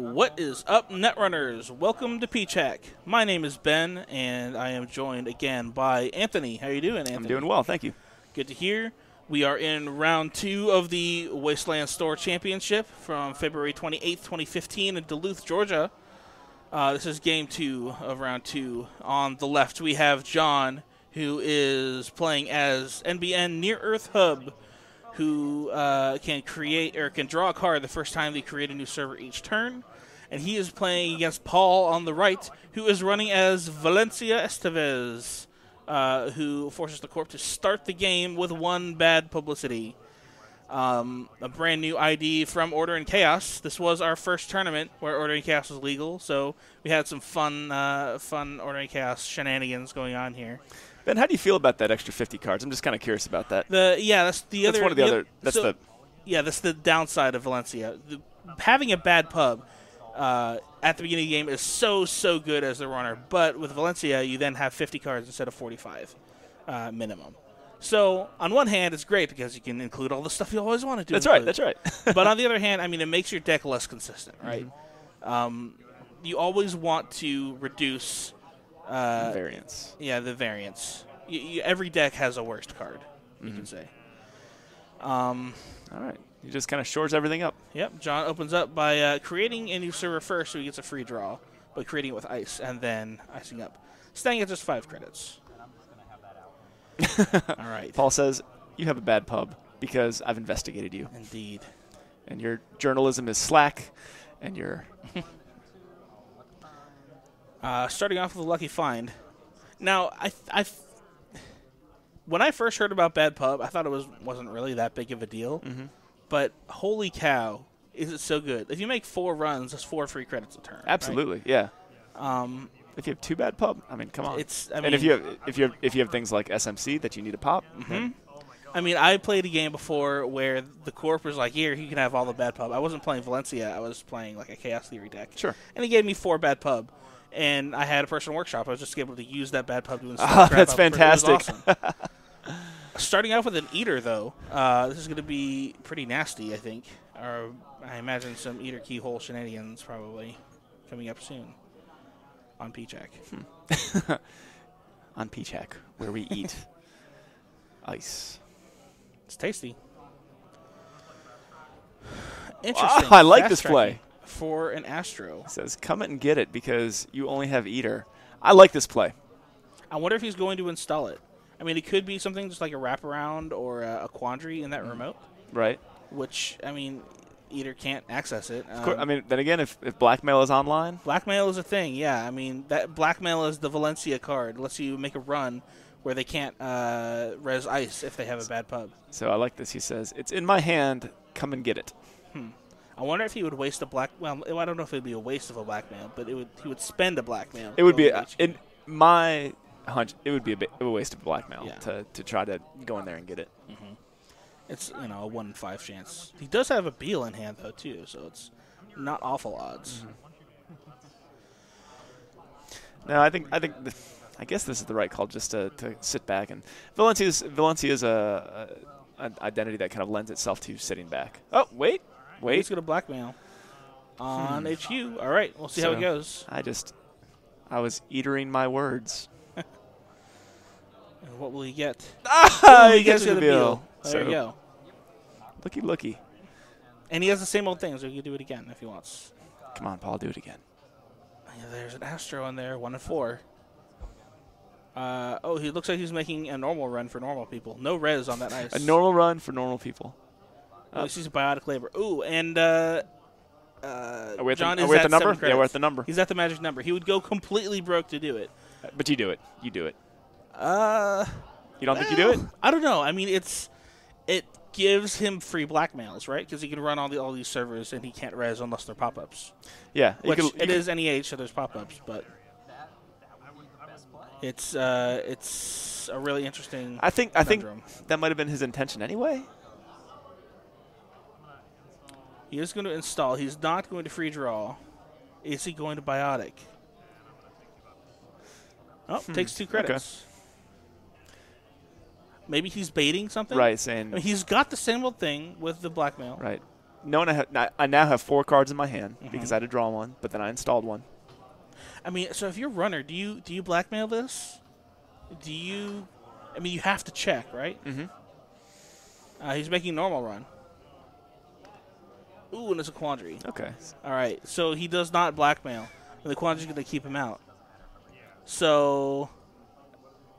What is up, Netrunners? Welcome to PeachHack. My name is Ben, and I am joined again by Anthony. How you doing, Anthony? I'm doing well, thank you. Good to hear. We are in round 2 of the Wasteland Store Championship from February 28th, 2015 in Duluth, Georgia. This is game 2 of round 2. On the left, we have John, who is playing as NBN Near Earth Hub, who can create or can draw a card the first time they create a new server each turn. And he is playing against Paul on the right, who is running as Valencia Estevez, who forces the Corp to start the game with one bad publicity. A brand new ID from Order and Chaos. This was our first tournament where Order and Chaos was legal, so we had some fun Order and Chaos shenanigans going on here. Ben, how do you feel about that extra 50 cards? I'm just kind of curious about that. That's the downside of Valencia. Having a bad pub at the beginning of the game is so good as the runner, but with Valencia, you then have 50 cards instead of 45 minimum. So, on one hand, it's great because you can include all the stuff you always want to do. That's right. But on the other hand, I mean, it makes your deck less consistent, right? Mm-hmm. You always want to reduce variance. Yeah, the variance. Every deck has a worst card, you can say. All right. He just kind of shores everything up. Yep. John opens up by creating a new server first, so he gets a free draw, but creating it with ice and then icing up. Staying at just 5 credits. All right. Paul says, you have a bad pub because I've investigated you. Indeed. And your journalism is slack, and you're... starting off with a lucky find. Now, when I first heard about bad pub, I thought it wasn't really that big of a deal. Mm-hmm. But holy cow, is it so good? If you make 4 runs, that's 4 free credits a turn. Absolutely, right? yeah. If you have 2 bad pub, I mean, come on. And if you have things like SMC that you need to pop. Mm-hmm. I mean, I played a game before where the Corp was like, here, you can have all the bad pub. I wasn't playing Valencia. I was playing like a Chaos Theory deck. Sure. And he gave me 4 bad pub. And I had a personal workshop. I was just able to use that bad pub to install that's fantastic. It was awesome. Starting off with an Eater, though, this is going to be pretty nasty, I think. Or I imagine some Eater keyhole shenanigans probably coming up soon on PeachHack. On PeachHack, where we eat ice. It's tasty. Interesting. Wow, I like this play. For an Astro. It says, come and get it because you only have Eater. I like this play. I wonder if he's going to install it. I mean, it could be something just like a wraparound or a quandary in that remote. Right. Which, I mean, Eater can't access it. Of course, I mean, then again, if blackmail is online. Blackmail is a thing, yeah. I mean, that blackmail is the Valencia card. It lets you make a run where they can't res ice if they have a bad pub. So I like this. He says, it's in my hand. Come and get it. I wonder if he would waste a well, I don't know if it would be a waste of a blackmail, but he would spend a blackmail. It would be, in my hunch, it would be a waste of blackmail to try to go in there and get it. Mm-hmm. It's, a 1 in 5 chance. He does have a Beal in hand, though, too, so it's not awful odds. No, I guess this is the right call, just to sit back. And Valencia's an identity that kind of lends itself to sitting back. Oh, wait. He's going to blackmail on HU. All right, we'll see how it goes. I was eatering my words. And what will he get? He gets the Beal. There you go. Looky. And he has the same old thing, so he can do it again if he wants. Come on, Paul, do it again. Yeah, there's an Astro in there, 1 in 4. He looks like he's making a normal run for normal people. No res on that ice. A normal run for normal people. He sees a biotic labor. Ooh, and John is at at the number? 7 credits. Yeah, we're at the number. He's at the magic number. He would go completely broke to do it. But you do it. You do it. You don't think you do it? I don't know. I mean, it gives him free blackmails, right? Because he can run all these servers and he can't res unless they're pop-ups. Yeah. It is NEH, so there's pop-ups, but it's a really interesting I think conundrum. that might have been his intention anyway. He is going to install. He's not going to free draw. Is he going to biotic? Oh, takes 2 credits. Okay. Maybe he's baiting something? Right, saying... I mean, he's got the same old thing with the blackmail. Right. knowing I now have 4 cards in my hand because I had to draw one, but then I installed one. I mean, so if you're runner, do you blackmail this? Do you? I mean, you have to check, right? Mm-hmm. He's making normal run. Ooh, and there's a quandary. Okay. All right, so he does not blackmail. And the quandary's going to keep him out. So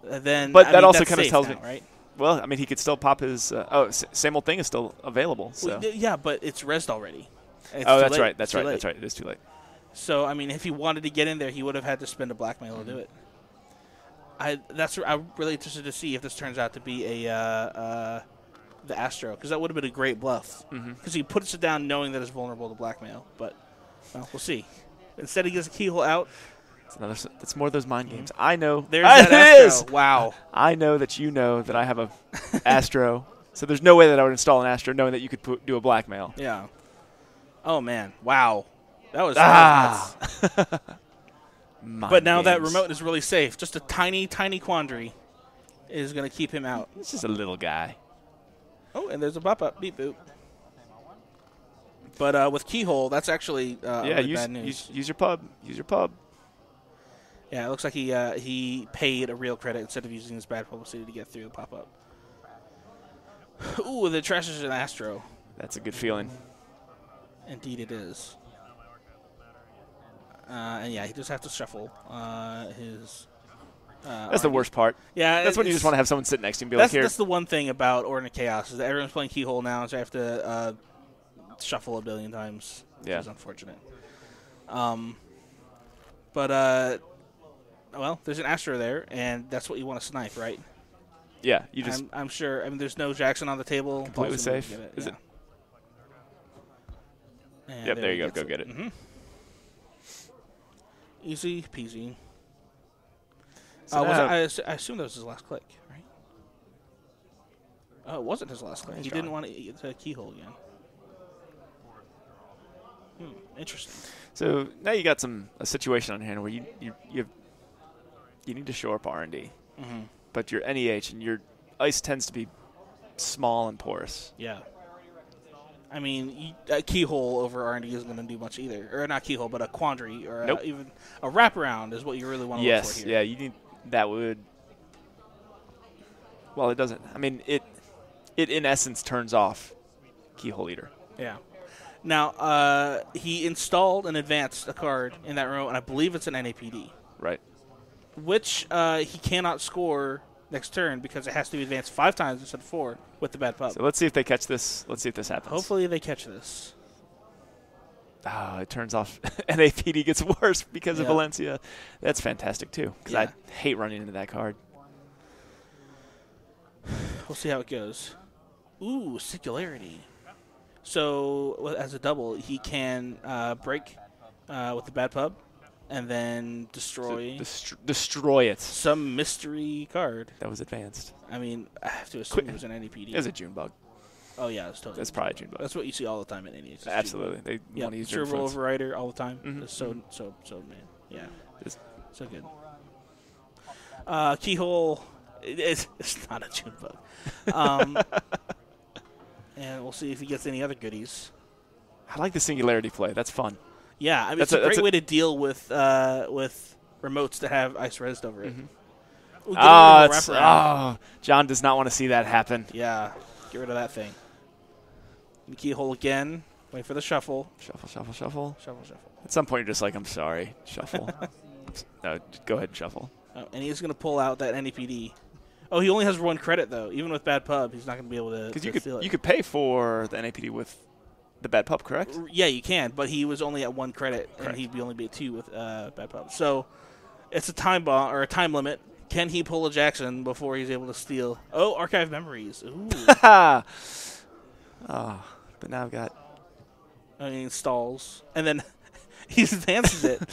then, but that mean, also kind of tells now, me, right? Well, I mean, he could still pop his. Same old thing is still available. So. Well, yeah, but it's rezzed already. That's right. That's right. It is too late. So I mean, if he wanted to get in there, he would have had to spend a blackmail to do it. I'm really interested to see if this turns out to be the Astro, because that would have been a great bluff. Because he puts it down knowing that it's vulnerable to blackmail. But well, we'll see. Instead, he gets a keyhole out. It's more of those mind games. I know. There's that Astro. Wow. I know that you know that I have a Astro. So there's no way that I would install an Astro knowing that you could do a blackmail. Yeah. Oh man. Wow. That was nuts. But now that remote is really safe. Just a tiny, tiny quandary is going to keep him out. It's just a little guy. Oh, and there's a pop-up. Beep boop. But with keyhole, that's actually really bad news. Use your pub. Use your pub. Yeah, it looks like he paid a real credit instead of using his bad publicity to get through the pop-up. Ooh, the trash is an Astro. That's a good feeling. Indeed it is. And yeah, he just have to shuffle his... that's the worst part. Yeah, that's when you just want to have someone sit next to you and be like, here. That's the one thing about Ordinate Chaos is that everyone's playing keyhole now, so I have to shuffle a billion times. Yeah. Which is unfortunate. Well, there's an Astro there, and that's what you want to snipe, right? Yeah, you just... I'm sure. I mean, there's no Jackson on the table. Completely safe. Is it? Yep, there you go. Go get it. Easy peasy. So I assume that was his last click, right? Oh, it wasn't his last click. He didn't want to eat the keyhole again. Interesting. So now you got a situation on hand where you need to shore up R&D, but your NEH and your ice tends to be small and porous. Yeah. I mean, a keyhole over R&D isn't going to do much either. Or not keyhole, but a quandary or even a wraparound is what you really want to look for here. Yeah, you need that would. Well, it doesn't. I mean, it in essence turns off keyhole eater. Yeah. Now, he installed and advanced a card in that row, and I believe it's an NAPD. Right. Which he cannot score next turn because it has to be advanced 5 times instead of 4 with the bad pub. So let's see if they catch this. Let's see if this happens. Hopefully they catch this. Oh, it turns off. NAPD gets worse because of Valencia. That's fantastic, too, because I hate running into that card. We'll see how it goes. Ooh, Singularity. So, as a double, he can break with the bad pub and then destroy destroy it. Some mystery card. That was advanced. I mean, I have to assume it was an NAPD. It was a June bug. Oh, yeah, it's totally. That's probably a June bug. That's what you see all the time at NEH. Absolutely. They want to use your Cerebral Overrider all the time. Mm-hmm. It's so man. Yeah. It's so good. Keyhole, it's not a June bug. And we'll see if he gets any other goodies. I like the Singularity play. That's fun. Yeah, I mean, it's a great way to deal with remotes that have ice rezzed over it. John does not want to see that happen. Yeah, get rid of that thing. Keyhole again. Wait for the shuffle. Shuffle. Shuffle. At some point, you're just like, I'm sorry. Shuffle. No, go ahead and shuffle. Oh, and he's going to pull out that NAPD. Oh, he only has 1 credit, though. Even with bad pub, he's not going to be able to steal it. You could pay for the NAPD with the bad pub, correct? Yeah, you can, but he was only at 1 credit, and he'd be only be at 2 with bad pub. So it's a time bomb or a time limit. Can he pull a Jackson before he's able to steal? Oh, Archive Memories. Ooh. But now I've got... I mean, stalls. And then he advances it.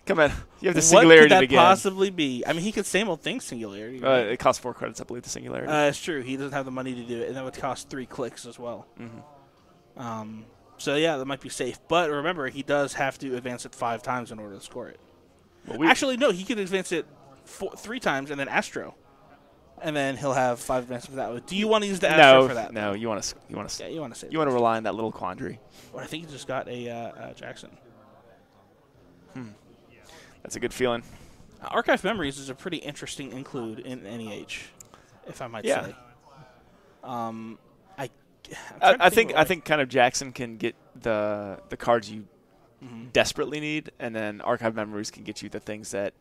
Come on. You have the Singularity again. What could that possibly be? I mean, he could same old thing, Singularity. Right? It costs 4 credits, I believe, the Singularity. It's true. He doesn't have the money to do it, and that would cost 3 clicks as well. So, yeah, that might be safe. But remember, he does have to advance it 5 times in order to score it. Well, actually, no, he could advance it 3 times and then Astro. And then he'll have 5 advancements that way. Do you want to use the Astro for that? No, you want to. Yeah, you want to save. You want to rely on that little quandary. Well, I think he just got a Jackson. That's a good feeling. Archive Memories is a pretty interesting include in NEH, if I might say. I think kind of Jackson can get the cards you desperately need, and then Archive Memories can get you the things that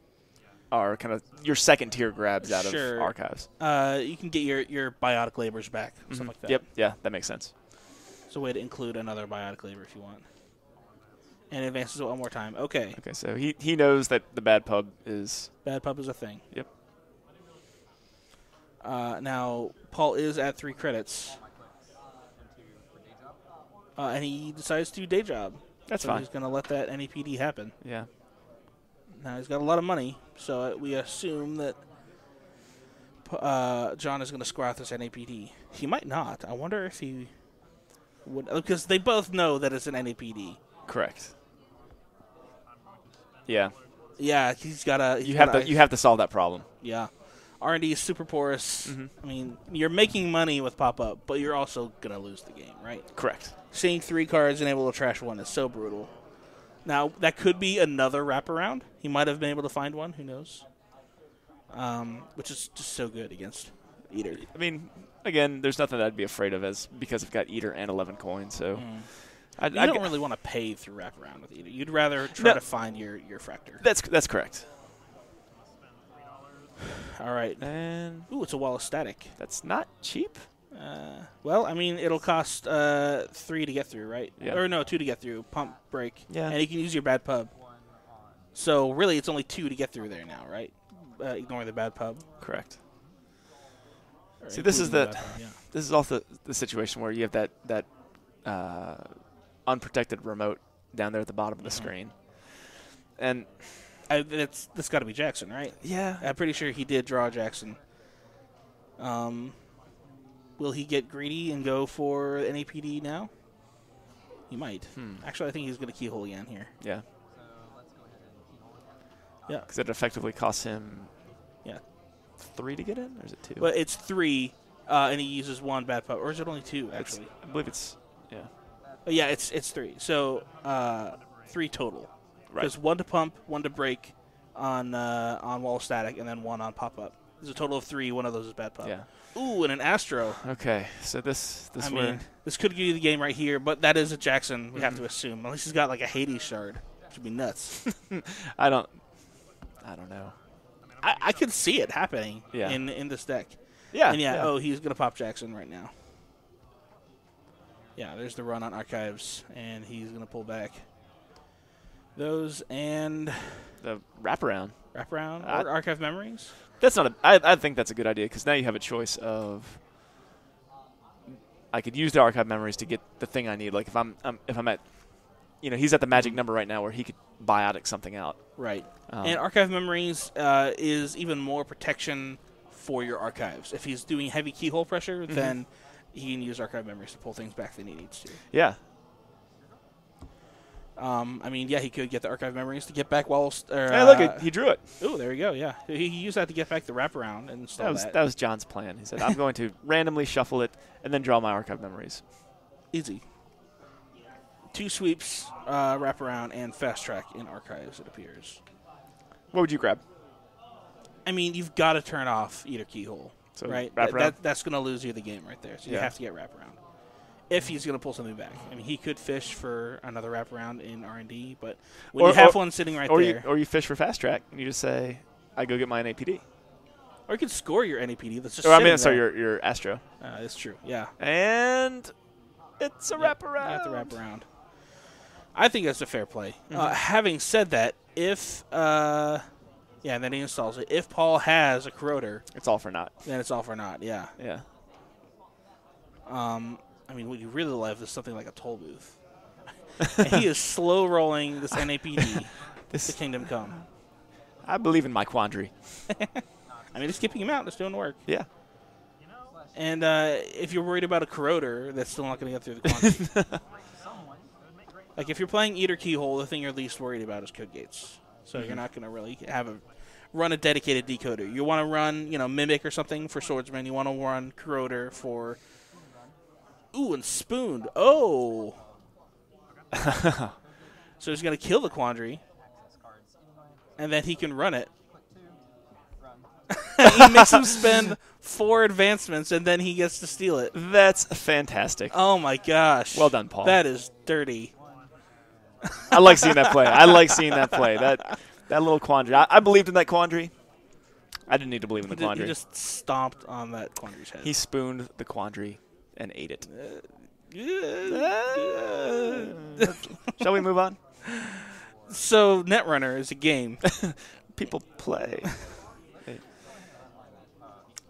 are kind of your second tier grabs out of Archives. You can get your Biotic Labors back, something like that. Yep, yeah, that makes sense. It's a way to include another Biotic Labor if you want. And advances it one more time. Okay. Okay, so he knows that the Bad Pub is... Bad Pub is a thing. Yep. Now, Paul is at 3 credits. And he decides to do day job. That's so fine. He's going to let that NEPD happen. Yeah. Now, he's got a lot of money, so we assume that John is going to score out this NAPD. He might not. I wonder if he would... Because they both know that it's an NAPD. Correct. Yeah. Yeah, he's got to... You have to solve that problem. Yeah. R&D is super porous. I mean, you're making money with pop-up, but you're also going to lose the game, right? Correct. Seeing 3 cards and able to trash 1 is so brutal. Now, that could be another wraparound. He might have been able to find one. Who knows? Which is just so good against Eater. I mean, again, there's nothing that I'd be afraid of because I've got Eater and 11 coins, so... You don't really want to pay through wraparound with Eater. You'd rather try to find your Fractor. That's correct. All right. And ooh, it's a wall of static. That's not cheap. Well, I mean, it'll cost 3 to get through, right? Yeah. Or no, 2 to get through. Pump, break. Yeah. And you can use your Bad Pub. So really, it's only 2 to get through there now, right? Ignoring the Bad Pub. Correct. Or see, this is Bad Pub, yeah. This is also the situation where you have that unprotected remote down there at the bottom of the screen, and that's got to be Jackson, right? Yeah, I'm pretty sure he did draw Jackson. Will he get greedy and go for NAPD now? He might. Actually, I think he's going to keyhole again here. Yeah. Yeah. Because it effectively costs him 3 to get in, or is it 2? Well, it's 3, and he uses 1 Bad Pub. Or is it only 2, actually? I believe it's, Yeah, it's 3. So 3 total. Right. There's 1 to pump, 1 to break on wall static, and then 1 on pop-up. There's a total of 3. 1 of those is Bad Pub. Yeah. Ooh, and an Astro. Okay, so this could give you the game right here, but that is a Jackson, we have to assume. At least he's got like a Hades shard. Which would be nuts. I don't know. I could see it happening in this deck. Yeah. And he's going to pop Jackson right now. Yeah, there's the run on Archives, and he's going to pull back those and... The wraparound. Wraparound or Archive Memories? That's not I think that's a good idea, because now you have a choice of... I could use the Archive Memories to get the thing I need. Like, if I'm at... he's at the magic number right now where he could biotic something out. Right. And Archive Memories is even more protection for your archives. If he's doing heavy keyhole pressure, then he can use Archive Memories to pull things back that he needs to. Yeah. He could get the Archive Memories to get back walls. Hey, look, he drew it. Oh, there we go, yeah. He used that to get back the wraparound and install that. That was John's plan. He said, I'm going to randomly shuffle it and then draw my Archive Memories. Easy. 2 sweeps, wraparound, and fast track in Archives, it appears. What would you grab? I mean, you've got to turn off either keyhole, so right? Wraparound? That's going to lose you the game right there. So you have to get wraparound. If he's going to pull something back. I mean, he could fish for another wraparound in R&D, but when you have one sitting right there. Or you fish for fast track, and you just say, I go get my NAPD. Or you could score your NAPD. That's just your Astro. That's true, yeah. And it's a wraparound. You have to wrap around. I think that's a fair play. Having said that, if and then he installs it. If Paul has a corroder, it's all for naught. Then it's all for naught. Yeah. Yeah. I mean, what you really love is something like a toll booth. And he is slow rolling this NAPD to Kingdom Come. I believe in my quandary. I mean, it's keeping him out. It's doing the work. Yeah. And if you're worried about a corroder, that's still not going to get through the quantity. Like, if you're playing Eater Keyhole, the thing you're least worried about is code gates. So you're not going to really have a run a dedicated decoder. You want to run, Mimic or something for Swordsman. You want to run Corroder for... Ooh, and Spooned. Oh! So he's going to kill the Quandary. And then he can run it. He makes him spend 4 advancements, and then he gets to steal it. That's fantastic. Oh, my gosh. Well done, Paul. That is dirty. I like seeing that play. That little Quandary. I believed in that Quandary. I didn't need to believe in the Quandary. He just stomped on that Quandary's head. He spooned the Quandary and ate it. Shall we move on? So, Netrunner is a game. People play.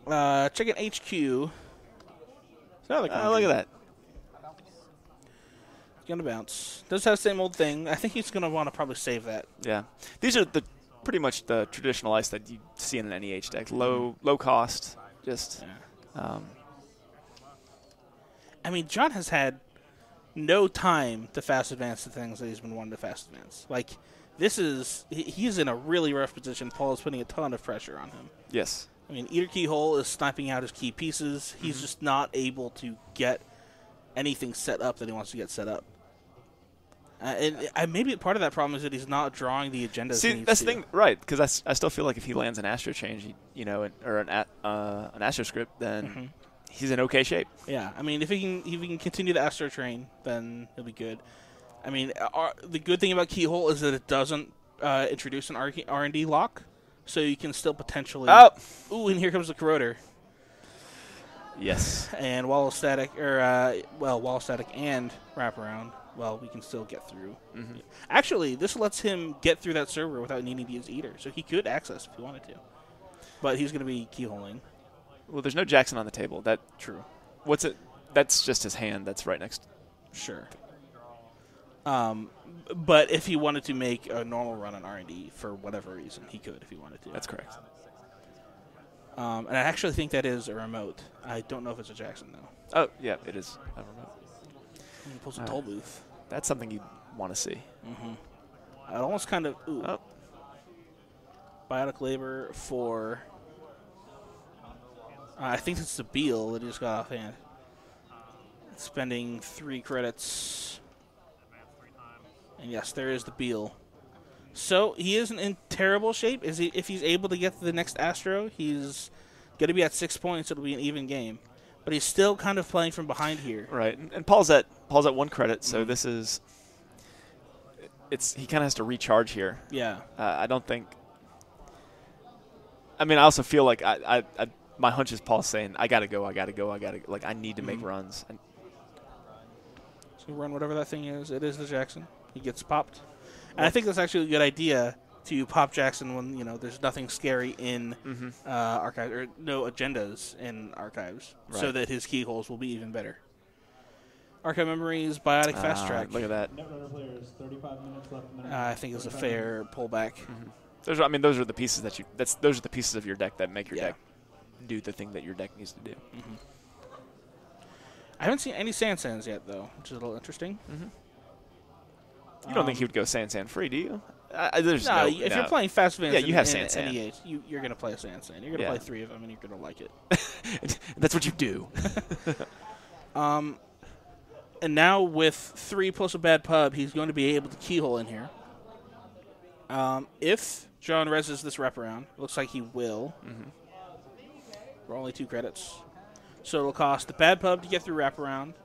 Check in HQ. Look at that. He's going to bounce. Does have the same old thing. I think he's going to want to probably save that. Yeah. These are pretty much the traditional ice that you see in an NEH deck. Low cost. Just. Yeah. I mean, John has had no time to fast advance the things that he's been wanting to fast advance. Like, he's in a really rough position. Paul is putting a ton of pressure on him. Yes. I mean, Eater Keyhole is sniping out his key pieces. He's just not able to get anything set up that he wants to get set up. And maybe part of that problem is that he's not drawing the agendas. See, that's the thing, right? Because I still feel like if he lands an Astro Change, or an Astro Script, then he's in okay shape. Yeah, I mean, if he can continue the Astro Train, then he'll be good. I mean, the good thing about Keyhole is that it doesn't introduce an R&D lock, so you can still potentially. Oh, ooh, and here comes the Corroder. Yes. And Wall Static, Wall Static and Wraparound. Well, we can still get through. Actually, this lets him get through that server without needing to use Eater, so he could access if he wanted to. But he's going to be keyholing. Well, there's no Jackson on the table. That True. What's it? That's just his hand. That's right next. Sure. But if he wanted to make a normal run on R&D for whatever reason, he could if he wanted to. That's correct. And I actually think that is a remote. I don't know if it's a Jackson, though. Oh, yeah, it is a remote. He pulls a toll booth. That's something you'd want to see. It almost kind of... Ooh. Oh. Biotic Labor for... I think it's the Beal that he just got offhand. Spending 3 credits. And yes, there is the Beal. So he isn't in terrible shape. If he's able to get to the next Astro, he's going to be at 6 points. It'll be an even game. But he's still kind of playing from behind here. Right. And Paul's at 1 credit, so this is... He kind of has to recharge here. Yeah. I don't think... I mean, I also feel like my hunch is Paul saying, I got to go. Like, I need to make runs. And so run whatever that thing is. It is the Jackson. He gets popped. And I think that's actually a good idea to pop Jackson when, there's nothing scary in Archives, or no agendas in Archives, so that his keyholes will be even better. Archive Memories, Biotic Fast Track. Look at that. I think it's a fair pullback. Those are the pieces those are the pieces of your deck that make your deck do the thing that your deck needs to do. I haven't seen any Sands yet, though, which is a little interesting. You don't think he would go Sand free, do you? If you're playing Fast Advance you have in Sand. NEH, you're going to play a Sand. You're going to play 3 of them, and you're going to like it. That's what you do. And now with 3 plus a bad pub, he's going to be able to keyhole in here. If John reses this wraparound, looks like he will. For only 2 credits. So it'll cost the bad pub to get through wraparound,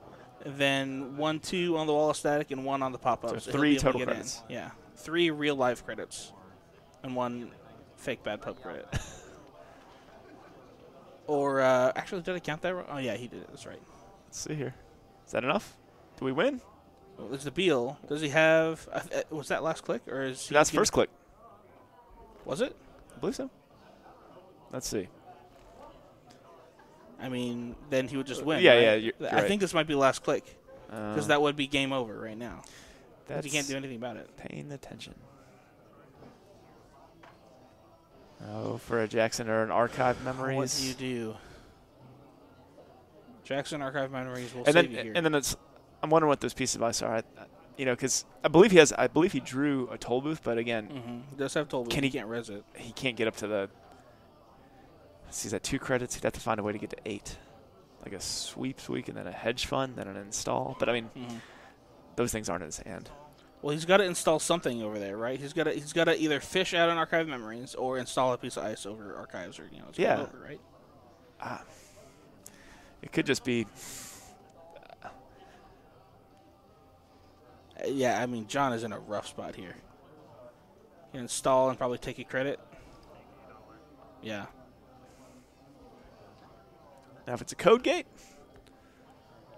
then 1, 2 on the Wall of Static, and 1 on the pop-up. So 3 total credits. Yeah. 3 real-life credits, and 1 fake bad pub credit. Or, actually, did I count that? Oh, yeah, he did it. That's right. Let's see here. Is that enough? Do we win? Well, there's the Beal. Does he have... was that last click? Or is That's first click. Was it? I believe so. Let's see. I mean, then he would just win. Yeah, right? yeah. You're I think this might be the last click. Because that would be game over right now. That's you can't do anything about it. Paying attention. Oh, for a Jackson or an Archive Memories. What do you do? Jackson Archive Memories will and save then, you here. And then I'm wondering what those pieces of ice are. You know, because I believe he drew a toll booth, but again, he does have toll booth. He can't res it. He can't get up to the. He's at 2 credits. He'd have to find a way to get to 8, like a sweep week, and then a hedge fund, then an install. But I mean, those things aren't in his hand. Well, he's got to install something over there, right? He's got to either fish out an archive memories or install a piece of ice over archives, or over, right? It could just be. Yeah, I mean, John is in a rough spot here. He can install and probably take a credit. Yeah. Now, if it's a code gate.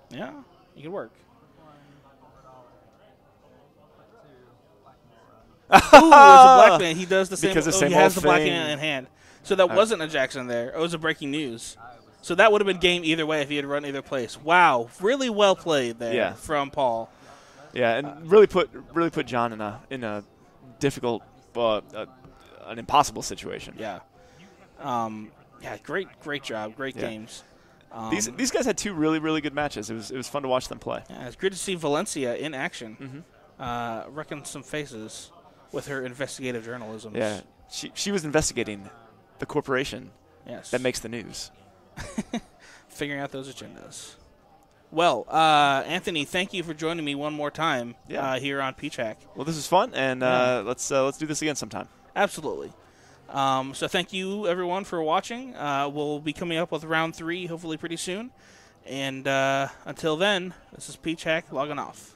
Yeah, it could work. Ooh, it's a black man. He does the same. He has the black man in hand. So that wasn't a Jackson there. It was a breaking news. So that would have been game either way if he had run either place. Wow, really well played there from Paul. Yeah, and really put John in a difficult, an impossible situation. Yeah. Great job, great games. These guys had 2 really good matches. It was fun to watch them play. Yeah, it's great to see Valencia in action, wrecking some faces with her investigative journalism. Yeah, she was investigating the corporation that makes the news, figuring out those agendas. Well, Anthony, thank you for joining me one more time here on PeachHack. Well, this was fun, and let's do this again sometime. Absolutely. So thank you, everyone, for watching. We'll be coming up with round 3 hopefully pretty soon. And until then, this is PeachHack logging off.